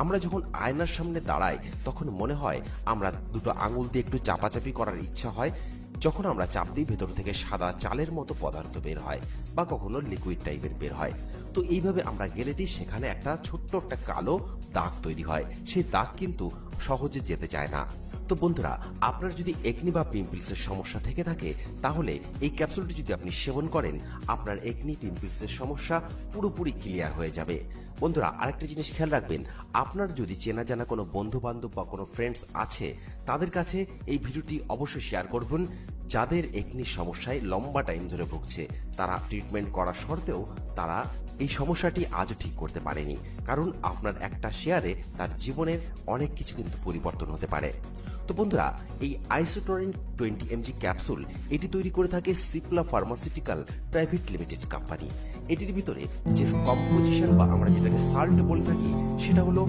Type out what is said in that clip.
আমরা যখন আয়নার সামনে দাঁড়াই তখন মনে হয় আমরা দুটো আঙুল দিয়ে একটু চাপাচাপি করার ইচ্ছা হয়। যখন আমরা চাপ দিই ভেতর থেকে সাদা চালের মতো পদার্থ বের হয় বা কখনো লিকুইড টাইপের বের হয়। তো এইভাবে আমরা গেলে দিই সেখানে একটা ছোট্ট একটা কালো দাগ তৈরি হয়। সেই দাগ কিন্তু সহজে যেতে চায় না। তো বন্ধুরা, আপনার যদি একনি বা পিম্পলসের সমস্যা থেকে থাকে তাহলে এই ক্যাপসুলটি যদি আপনি সেবন করেন আপনার একনি পিম্পলসের সমস্যা পুরোপুরি ক্লিয়ার হয়ে যাবে। বন্ধুরা, আরেকটা জিনিস খেয়াল রাখবেন, আপনার যদি চেনা জানা কোনো বন্ধু বান্ধব বা কোনো ফ্রেন্ডস আছে তাদের কাছে এই ভিডিওটি অবশ্যই শেয়ার করবেন যাদের একনির সমস্যায় লম্বা টাইম ধরে ভুগছে। তারা ট্রিটমেন্ট করা সত্ত্বেও তারা এই সমস্যাটি আজও ঠিক করতে পারেনি। কারণ আপনার একটা শেয়ারে তার জীবনের অনেক কিছু কিন্তু পরিবর্তন হতে পারে। তো বন্ধুরা, এই আইসোটোনিন 20 mg ক্যাপসুল এটি তৈরি করে থাকে Cipla pharmaceutical private limited company. এটির ভিতরে যে কম্পোজিশন বা আমরা যেটাকে সাল্ট বলে থাকি সেটা হলো